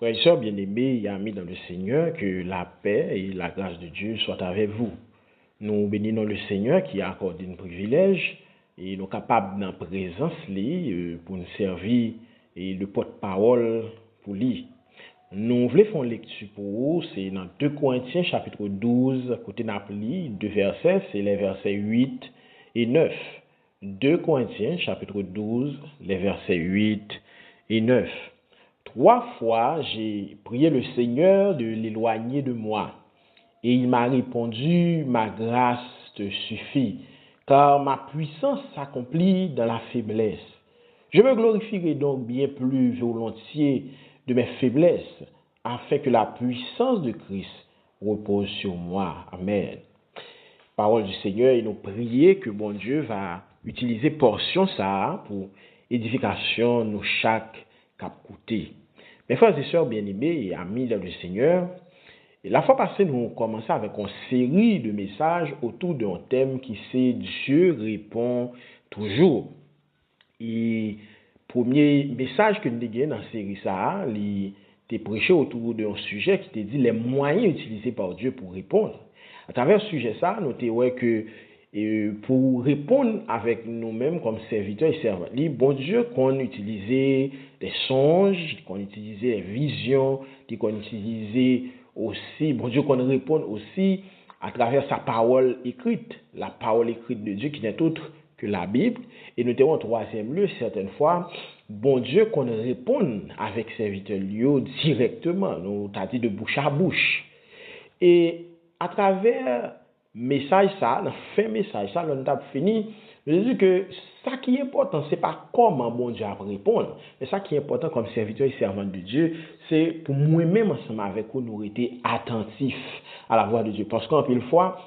Frères et sœurs bien-aimés et amis dans le Seigneur, que la paix et la grâce de Dieu soient avec vous. Nous bénissons le Seigneur qui a accordé un privilège et nous sommes capables dans présence pour nous servir et le porte-parole pour lui. Nous voulons faire une lecture pour vous, c'est dans 2 Corinthiens chapitre 12, côté Napoli, 2 versets, c'est les versets 8 et 9. 2 Corinthiens chapitre 12, les versets 8 et 9. 3 fois, j'ai prié le Seigneur de l'éloigner de moi. Et il m'a répondu, ma grâce te suffit, car ma puissance s'accomplit dans la faiblesse. Je me glorifierai donc bien plus volontiers de mes faiblesses, afin que la puissance de Christ repose sur moi. Amen. Parole du Seigneur, et nous prions que bon Dieu va utiliser portion ça pour édification nous chaque cap côté. Mes frères et sœurs bien-aimés et amis dans le Seigneur, la fois passée, nous commençons avec une série de messages autour d'un thème qui c'est Dieu répond toujours. Et premier message que nous avons dans cette série, ça, il était prêché autour d'un sujet qui te dit les moyens utilisés par Dieu pour répondre. À travers ce sujet, ça, nous avons que pour répondre avec nous-mêmes comme serviteurs et servants, bon Dieu, qu'on utilisait des songes, qu'on utilisait des visions, qu'on utilisait aussi, bon Dieu, qu'on réponde aussi à travers sa parole écrite, la parole écrite de Dieu qui n'est autre que la Bible. Et nous avons en troisième lieu, certaines fois, bon Dieu, qu'on réponde avec serviteurs directement, nous t'as dit de bouche à bouche. Et à travers message ça, dans fin message ça, on a fini, je dis que ça qui est important, c'est pas comment bon Dieu a répondre, mais ça qui est important comme serviteur et servante de Dieu, c'est pour moi-même ensemble avec vous, nous été attentifs à la voix de Dieu. Parce qu'en pile fois,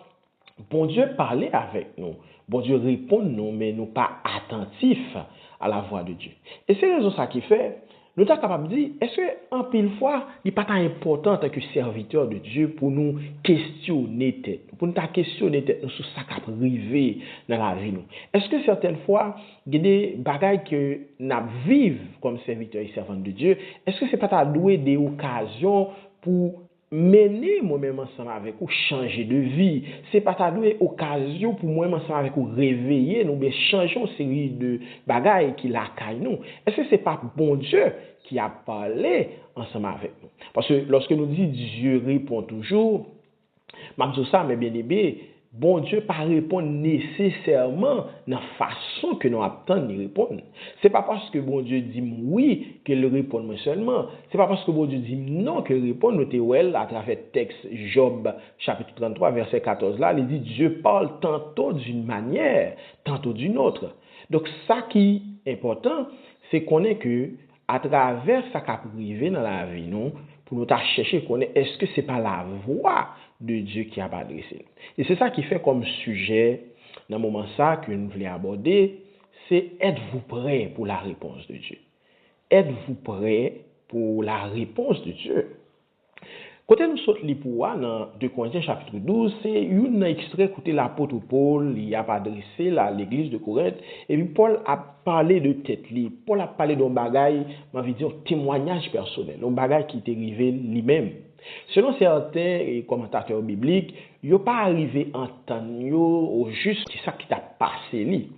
bon Dieu parlait avec nous, bon Dieu répond nous, mais nous pas attentifs à la voix de Dieu. Et c'est raison ça qui fait, nous sommes capables de dire, est-ce qu'en pile fois, il n'est pas tant important en tant que serviteur de Dieu pour nous questionner tête, pour nous questionner tête sur ça qui a privé dans la vie nous. Est-ce que certaines fois, il y a des bagailles que nous vivons comme serviteurs et servantes de Dieu, est-ce que c'est pas ta doué des occasions pour mener moi-même ensemble avec vous, changer de vie. C'est pas ta occasion pour moi-même ensemble avec vous réveiller, nous, mais changer une série de bagailles qui la caille nous. Est-ce que c'est pas bon Dieu qui a parlé ensemble avec nous? Parce que lorsque nous disons Dieu répond toujours, m'a dit ça, mais bien aimé, bon Dieu pas répondre nécessairement dans la façon que nous attendons de répondre. C'est pas parce que bon Dieu dit oui qu'il répond seulement. C'est pas parce que bon Dieu dit non qu'il répond. Notez à travers le texte Job chapitre 33 verset 14 là, il dit Dieu parle tantôt d'une manière, tantôt d'une autre. Donc ça qui est important, c'est qu'on est que à travers ça qui a privé dans la vie nous, pour nous chercher connaître est-ce que c'est pas la voix de Dieu qui a adressé. Et c'est ça qui fait comme sujet dans le moment ça que nous voulons aborder, c'est êtes-vous prêt pour la réponse de Dieu? Êtes-vous prêt pour la réponse de Dieu? Quand nous sautons dans 2 Corinthiens chapitre 12, c'est un extrait que l'apôtre Paul il a adressé à l'église de Corinthe. Et puis Paul a parlé de tête li. Paul a parlé d'un bagage, m'a dit un témoignage personnel, un bagage qui est arrivé lui-même. Selon certains commentateurs bibliques, il n'est pas arrivé en temps au juste ça qui t'a passé li.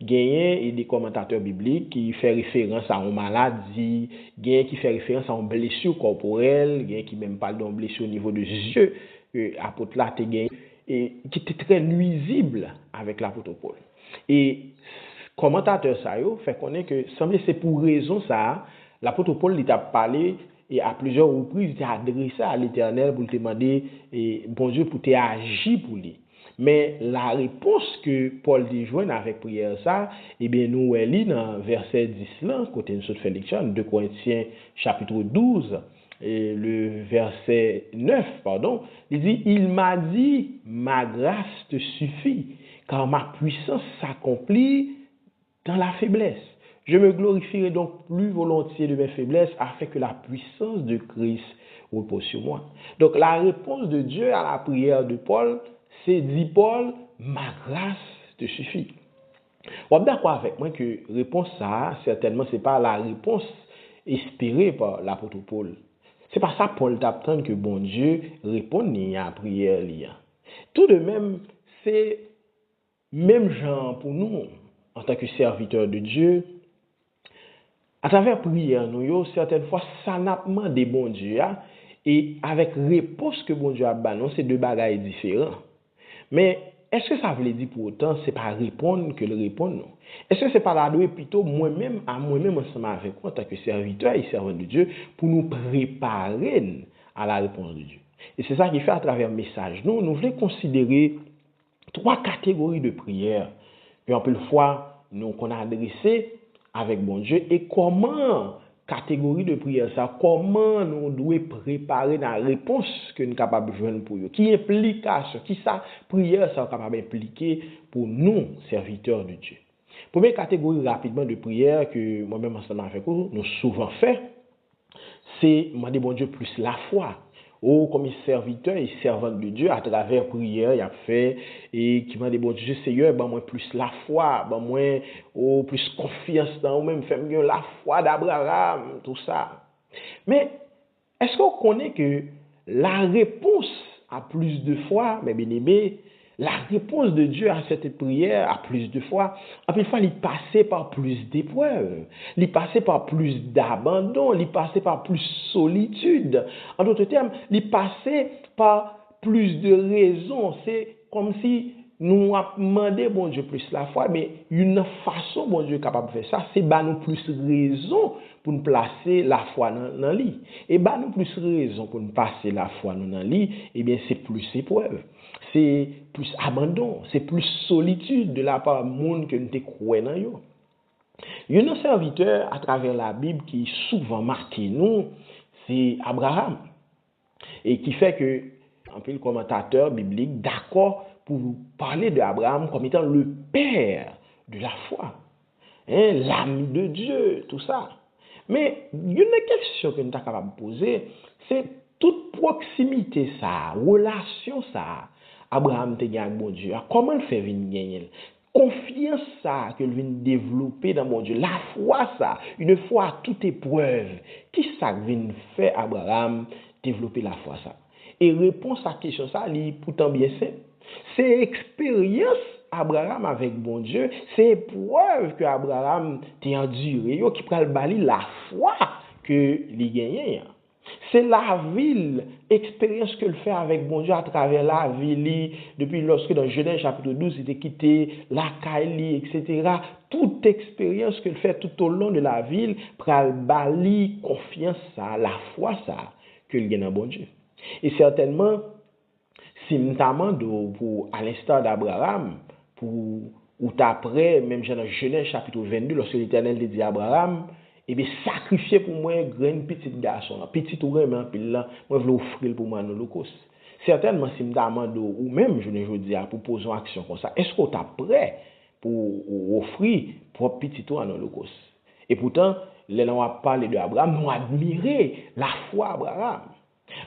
Gagné et des commentateurs bibliques qui fait référence à une maladie, gagné qui fait référence à une blessure corporelle, gagné qui même parle d'une blessure au niveau des yeux, apôtre là te gagné et qui était très nuisible avec l'apôtre Paul. Et commentateur ça yo fait connaître que semble c'est pour raison ça l'apôtre Paul il a parlé et à plusieurs reprises il a adressé à l'Éternel pour lui demander et bon Dieu pour te agir pour lui. Mais la réponse que Paul dit joindre avec prière ça, eh bien nous lit dans verset 10 là, côté nous fait lecture 2 Corinthiens chapitre 12 et le verset 9 pardon, il dit il m'a dit ma grâce te suffit car ma puissance s'accomplit dans la faiblesse. Je me glorifierai donc plus volontiers de mes faiblesses afin que la puissance de Christ repose sur moi. Donc la réponse de Dieu à la prière de Paul, c'est dit Paul, ma grâce te suffit. Vous êtes d'accord avec moi que réponse ça, certainement, ce n'est pas la réponse espérée par l'apôtre Paul. C'est pas ça Paul t'apprend que bon Dieu répond ni à prière li. Tout de même, c'est même genre pour nous en tant que serviteurs de Dieu. À travers prière, nous, certaines fois, ça n'a pas demandé bon Dieu, et avec réponse que bon Dieu a donné, c'est deux bagages différents. Mais est-ce que ça veut dire pour autant, c'est pas répondre que le répondre, non? Est-ce que c'est pas la doué plutôt moi-même, ensemble avec moi, en tant que serviteur et servant de Dieu, pour nous préparer à la réponse de Dieu? Et c'est ça qui fait à travers le message. Nous voulons considérer trois catégories de prières que un peu de fois nous qu'on a adressées avec bon Dieu et comment catégorie de prière ça, comment nous devons préparer la réponse que nous sommes capables de joindre pour eux, qui implication, qui ça prière ça capable d'impliquer pour nous serviteurs de Dieu. Première catégorie rapidement de prière que moi-même ensemble avec vous nous souvent fait, c'est demander bon Dieu plus la foi. Ou comme serviteur et servant de Dieu, à travers prière, il a fait, et qui m'a dit, bon Dieu, Seigneur, ben moi plus la foi, ben moi, plus confiance dans vous-même, fait mieux la foi d'Abraham, tout ça. Mais, est-ce qu'on connaît que la réponse à plus de foi, mes bien-aimés, la réponse de Dieu à cette prière, à plus de fois, en plus, il passait par plus d'épreuves, il passait par plus d'abandon, il passait par plus de solitude. En d'autres termes, il passait par plus de raisons. C'est comme si nous avons demandé, bon Dieu, plus la foi, mais une façon, bon Dieu, capable de faire ça, c'est nous plus raison pour nous placer la foi dans lit. Et nous plus raison pour nous passer la foi dans lit, eh bien, c'est plus épreuve. C'est plus abandon, c'est plus solitude de la part du monde que nous te croyons dans yo. Il y a un serviteur à travers la Bible qui souvent marqué nous, c'est Abraham. Et qui fait que, un peu le commentateur biblique, d'accord pour parler d'Abraham comme étant le père de la foi, l'ami de Dieu, tout ça. Mais il y a une question que nous sommes capables de poser, c'est toute proximité ça, relation ça, Abraham te gagne bon Dieu. Comment il fait venir gagner? Confiance ça que vient développer dans mon Dieu. La foi ça, une foi à toute épreuve. Qui ça vient faire Abraham développer la foi ça? Et réponse à la question ça, est pourtant bien simple. C'est expérience Abraham avec bon Dieu, c'est épreuve que Abraham t'a enduré, qui prend le bali la foi que il gagne. C'est la ville, expérience que le fait avec bon Dieu à travers la ville, depuis lorsque dans Genèse chapitre 12, il était quitté la Kaili, etc. Toute expérience que le fait tout au long de la ville, pral bali confiance ça, la foi ça, que le gagne dans bon Dieu. Et certainement, si notamment pour à l'instar d'Abraham, pour ou après, même dans Genèse chapitre 22, lorsque l'Éternel dit à Abraham, et bien sacrifier pour moi un grand petit garçon, petit ou grand, mais puis là, moi je veux offrir pour moi un holocauste. Certainement, si je demande, ou même je ne dis pour poser une action comme ça, est-ce qu'on est prêt pour offrir pour petit ou un holocauste? Et pourtant, là, on va parler d'Abraham, nous admirer la foi d'Abraham.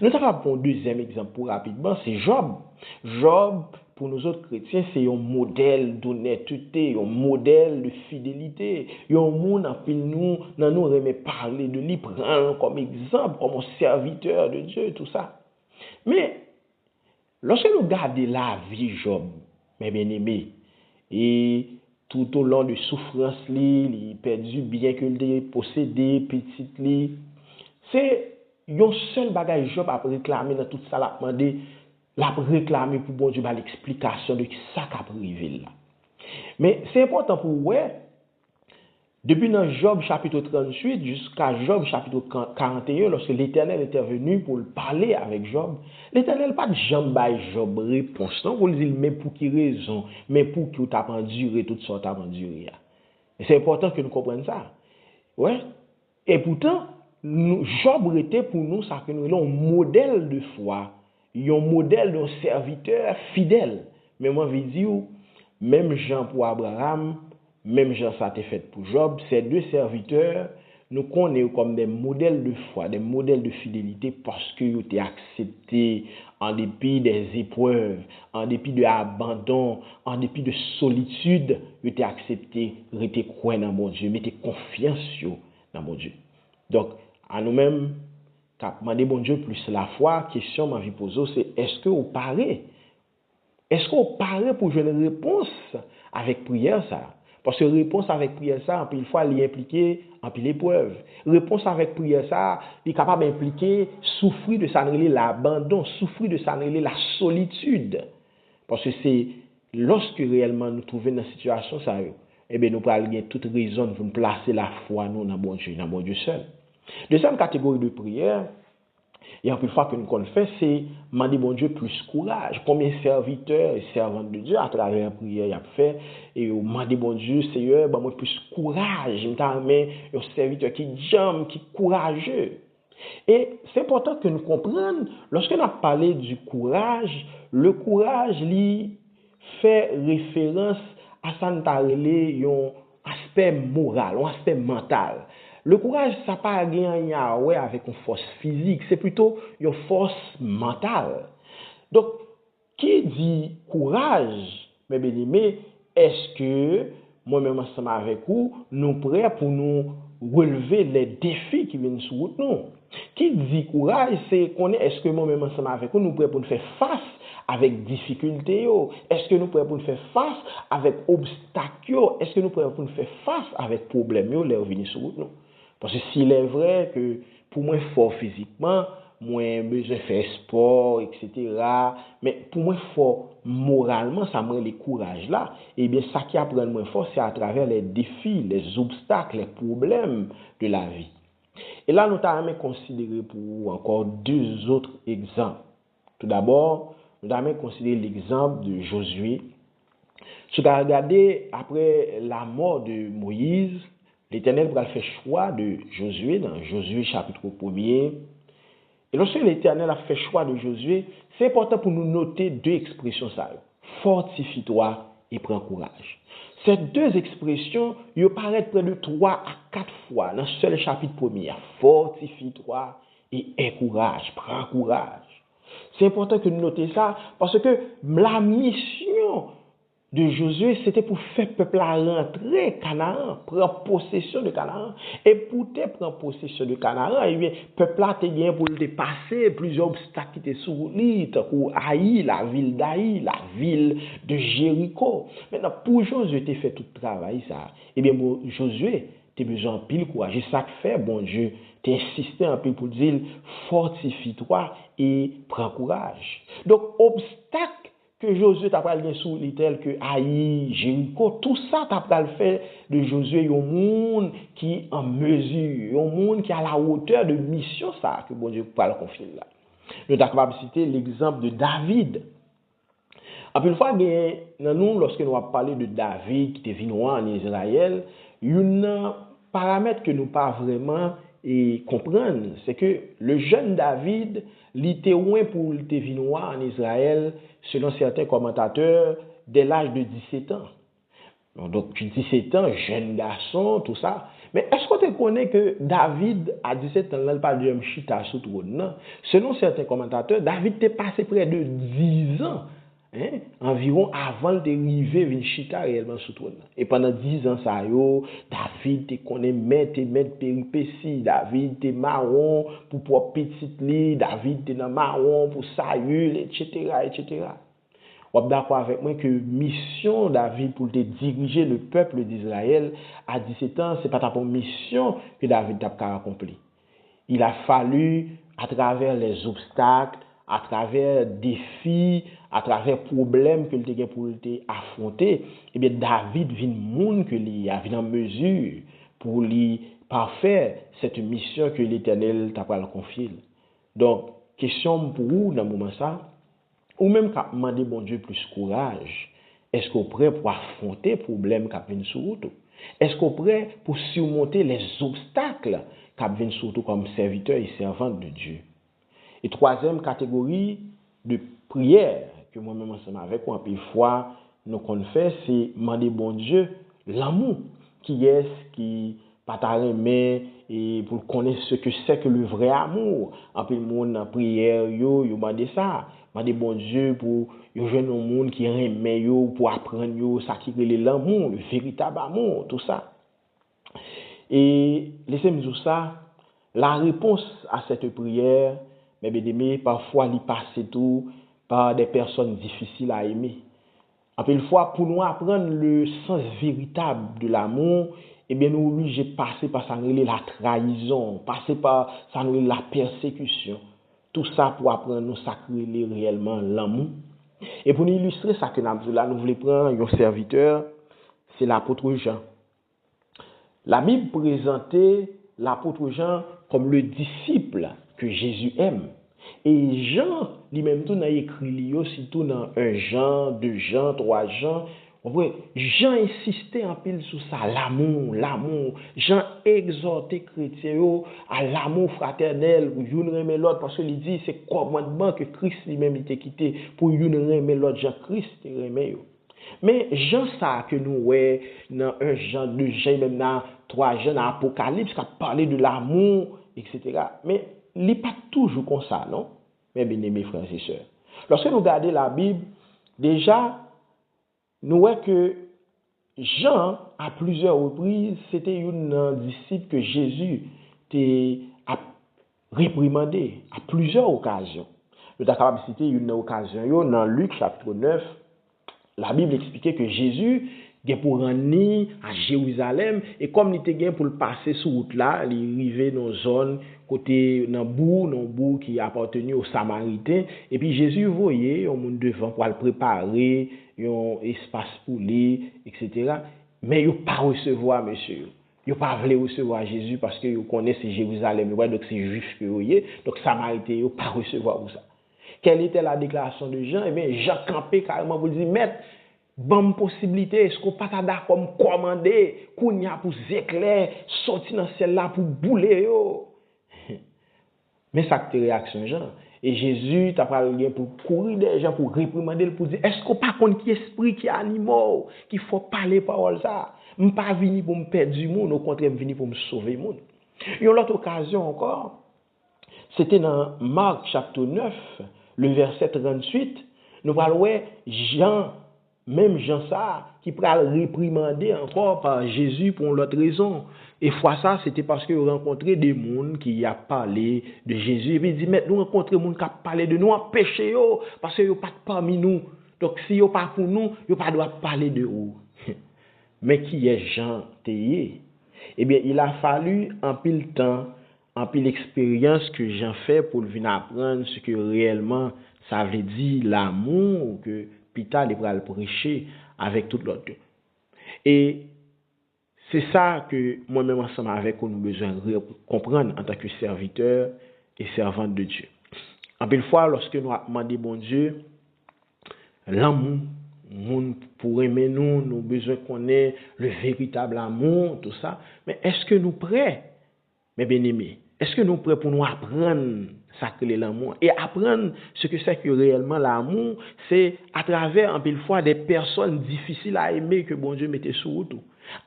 Nous avons pour un deuxième exemple pour rapidement, c'est Job. Job, pour nous autres chrétiens, c'est un modèle d'honnêteté, un modèle de fidélité. Il y a un monde en pile nous remet parler de lui, prendre comme exemple, comme un serviteur de Dieu, tout ça. Mais, lorsque nous regardons la vie de Job, mes bien-aimés, et tout au long de souffrance, il a perdu bien que il possédé, petit li, c'est un seul bagage Job a réclamé dans tout ça, l'a demandé, l'a réclamé pour bon Dieu l'explication de ça qu'a privé là. Mais c'est important pour vous, depuis dans Job chapitre 38 jusqu'à Job chapitre 41, lorsque l'Éternel était venu pour parler avec Job, l'Éternel pas de jamais Job réponse, non, pour lui dire mais pour qui raison, mais pour qui tu as enduré toute sorte à endurer. Et c'est important que nous comprenions ça. Ouais. Et pourtant, Job était pour nous ça que nous avons un modèle de foi, un modèle d'un serviteur fidèle. Mais moi je dis même Jean pour Abraham, même Jean ça a été fait pour Job, ces deux serviteurs nous connaissons comme des modèles de foi, des modèles de fidélité parce qu'ils ont été acceptés en dépit des épreuves, en dépit de l'abandon, en dépit de solitude, ils ont été acceptés, ils ont été croyants dans mon Dieu, ils ont été confiance dans mon Dieu. Donc, à nous-mêmes, qu'a demandé bon Dieu plus la foi, question m'a posé c'est est-ce que vous parlez? Est-ce qu'on parle pour jouer une réponse avec prière ça? Parce que réponse avec prière ça, en pile fois, il est impliqué en pile épreuve. Réponse avec prière ça, il est capable d'impliquer souffrir de ça, l'abandon, souffrir de ça, la solitude. Parce que c'est lorsque réellement nous trouvons dans cette situation ça, eh bien nous prenons toute raison pour nous placer la foi nous dans bon Dieu seul. Deuxième catégorie de prière, et en plus fois que nous connaissons, c'est demander bon Dieu plus courage. Combien de serviteurs et servantes de Dieu à travers la prière y a fait et demander bon Dieu Seigneur, ben moi plus courage, je m'amène un serviteur qui jambe, qui courageux. Et c'est important que nous comprenions lorsque nous parlé du courage, le courage lui fait référence à ça nous un aspect moral, un aspect mental. Le courage, ça n'a pas rien à voir avec une force physique, c'est plutôt une force mentale. Donc, qui dit courage, mes bien-aimés, est-ce que moi-même ensemble avec vous, nous prêts pour nous relever les défis qui viennent sur nous? Qui dit courage, c'est qu'on est-ce que moi-même ensemble avec vous, nous prêts pour nous faire face avec difficulté? Est-ce que nous prêts pour nous faire face avec obstacles? Est-ce que nous prêts pour nous faire face avec problèmes qui viennent sur nous? Parce que s'il est vrai que pour moi fort physiquement, moi besoin de faire sport, etc. Mais pour moi fort moralement, ça me rend le courage là. Et bien ça qui apprend moins fort, c'est à travers les défis, les obstacles, les problèmes de la vie. Et là, nous avons considéré pour encore deux autres exemples. Tout d'abord, nous avons considéré l'exemple de Josué. Si vous regardez après la mort de Moïse, l'Éternel va faire choix de Josué dans Josué chapitre 1er. Et lorsque l'Éternel a fait choix de Josué, c'est important pour nous noter deux expressions ça. Fortifie-toi et prends courage. Ces deux expressions, elles apparaissent près de 3 à 4 fois dans ce seul chapitre 1er. Fortifie-toi et encourage, prends courage. C'est important que nous notions ça parce que la mission de Josué, c'était pour faire le peuple à rentrer Canaan, prendre possession de Canaan. Et pour te prendre possession de Canaan, eh bien, le peuple a été pour te passer plusieurs obstacles qui étaient sur lui, comme Haï, la ville d'Haï, la ville de Jéricho. Maintenant, pour Josué, tu fait tout le travail, ça. Eh bien, Josué, tu as besoin de pile courage. Et ça que fait, bon Dieu, tu insisté un peu pour dire, fortifie-toi et prends courage. Donc, obstacle que Josué t'a pas bien sous les tels que Haï, Jéricho, tout ça t'a pas fait de Josué un monde qui est en mesure, un monde qui est à la hauteur de mission ça que bon Dieu peut le confier là. Nous avons capable citer l'exemple de David. Une fois nous lorsque nous avons parlé de David qui était venu en Israël, il y a un paramètre que nous pas vraiment comprendre, c'est que le jeune David, il était loin pour le vinois en Israël, selon certains commentateurs, dès l'âge de 17 ans. Donc, 17 ans, jeune garçon, tout ça. Mais est-ce que tu connais que David, à 17 ans, il parle de Chita sous trône? Non. Selon certains commentateurs, David était passé près de 10 ans. Environ avant d'arriver à Chita réellement sous trône. Et pendant 10 ans, ça David te connaît mettre péripéties, David te marron pour petite lit, David te dans marron pour Saül, etc., etc. Vous êtes d'accord avec moi que mission David pour te diriger le peuple d'Israël à 17 ans, c'est pas ta mission que David a accompli. Il a fallu, à travers les obstacles, à travers défis, à travers problèmes que il pour affronter, eh bien David vient monde que il a en mesure pour lui parfaire cette mission que l'Éternel t'a pas confiée. Donc question pour vous dans moment ça, ou même qu'à demander bon Dieu plus courage. Est-ce qu'on est prêt pour affronter les problèmes qui viennent sur route? Est-ce qu'on est prêt pour surmonter les obstacles qui viennent sur route comme serviteurs et servantes de Dieu? Et troisième catégorie de prière que moi-même ensemble avec moi, puis fois nous qu'on fait, c'est demander bon Dieu l'amour qui est qui partage mais et pour connaître ce que c'est que le vrai amour. En plus monde en prière yo demander ça, demander bon Dieu pour yo jeune monde qui aime yo pour apprendre yo ça qui est l'amour, le véritable amour, tout ça. Et laissez-moi dire ça. la réponse à cette prière, mes bien-aimés, parfois, il passe tout par des personnes difficiles à aimer. En une fois, pour nous apprendre le sens véritable de l'amour, eh bien, nous obligés de passer par ça, la trahison, passer par ça, la persécution. Tout ça pour apprendre nous sacrer réellement l'amour. Et pour nous illustrer ça que nous voulons prendre un serviteur, c'est l'apôtre Jean. La Bible présentait l'apôtre Jean comme le disciple que Jésus aime. Et Jean, lui-même, tout n'a écrit, surtout dans 1 Jean, 2 Jean, 3 Jean. Jean insistait en pile sur ça, l'amour. Jean exhortait les chrétiens à l'amour fraternel, pour une aimer l'autre, parce qu'il dit c'est commandement que Christ lui-même était quitté pour une aimer l'autre, Jean-Christ aimait. Mais Jean, ça que nous, dans 1 Jean, 2 Jean, même dans 3 Jean, dans l'Apocalypse, qui a parlé de l'amour, etc. Mais il n'est pas toujours comme ça, non? Mes bien-aimés frères et sœurs. Lorsque nous regardons la Bible, déjà, nous voyons que Jean, à plusieurs reprises, c'était un disciple que Jésus a réprimandé à plusieurs occasions. Nous sommes capables de citer une occasion dans Luc chapitre 9. La Bible expliquait que Jésus est pour rentrer à Jérusalem et comme il était pour le passer sur route là, il arrivait dans une zone côté dans bourg qui appartenait aux Samaritains et puis Jésus voyait un monde devant pour le préparer un espace pour lui, etc. Mais il pas recevoir monsieur. Il pas voulu recevoir Jésus parce que il connaît c'est Jérusalem, donc c'est juif que voyez, donc Samaritains il pas recevoir pour ça. Quelle était la déclaration de Jean? Eh bien, Jean campé carrément pour dire, maître, bonne possibilité, est-ce qu'on pas d'accord comme commander, qu'on y a pour éclairs, sortir dans celle-là pour bouler, yo. Mais ça que réaction, Jean. Et Jésus t'a parlé pour courir des gens, pour réprimander, pour dire, est-ce qu'on pas contre qui esprit, qui animal, qu'il faut parler parole ça? Je ne suis pas venu pour me perdre du monde, au contraire, je suis venu pour me sauver du monde. Et une autre occasion encore, c'était dans Marc chapitre 9, le verset 38, nous parlons Jean, même Jean ça, qui pral réprimander encore par Jésus pour l'autre raison. Et fois ça, c'était parce qu'il rencontrait des gens qui a parlé de Jésus. Et puis il dit, mais nous rencontrons des gens qui a parlé de nous en péché, parce qu'ils ne sont pas parmi nous. Donc si ils ne sont pas pour nous, ils ne doivent pas parler de nous. Mais qui est Jean Théier? Eh bien, il a fallu un pile temps, en pile expérience que Jean fait pour venir apprendre ce que réellement ça veut dire l'amour que Peter va le prêcher avec tout l'autre. Et c'est ça que moi-même ensemble avec nous avons besoin de comprendre en tant que serviteur et servante de Dieu. En pile fois, lorsque nous demandons bon Dieu, l'amour, pour aimer nous avons besoin qu'on ait le véritable amour, tout ça. Mais est-ce que nous prêts, mes bien-aimés? Est-ce que nous prêts pour nous apprendre ça que l'amour et apprendre ce que c'est que réellement l'amour, c'est à travers en pile fois des personnes difficiles à aimer que bon Dieu mettait sur route.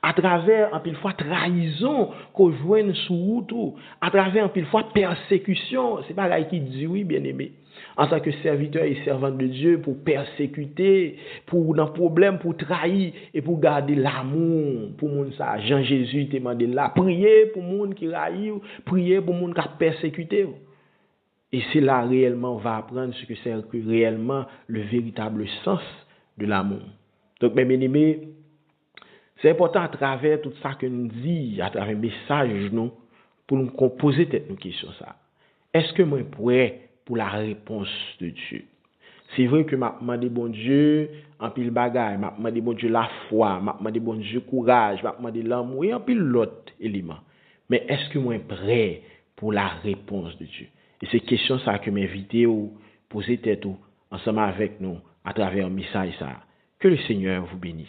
À travers en pile fois trahison qu'on joigne sur route, à travers en pile fois persécution, c'est pas là qui dit oui bien-aimé. En tant que serviteur et servante de Dieu, pour persécuter, pour dans problème, pour trahir et pour garder l'amour pour moun ça. Jean Jésus te demandé là, prier pour moun qui raille, prier pour moun qui a persécuté. Et c'est là réellement on va apprendre ce que c'est que réellement le véritable sens de l'amour. Donc mes bien-aimés, c'est important à travers tout ça que nous disons, à travers le message nous, pour nous poser cette question ça. Est-ce que moi prêt pour la réponse de Dieu? C'est vrai que m'a demandé bon Dieu en pile bagaille, m'a demandé bon Dieu la foi, m'a demandé bon Dieu courage, m'a demandé l'amour et en pile l'autre élément. Mais est-ce que moi prêt pour la réponse de Dieu? Et c'est question ça que m'inviter ou poser tête ou ensemble avec nous à travers un message ça. Que le Seigneur vous bénisse.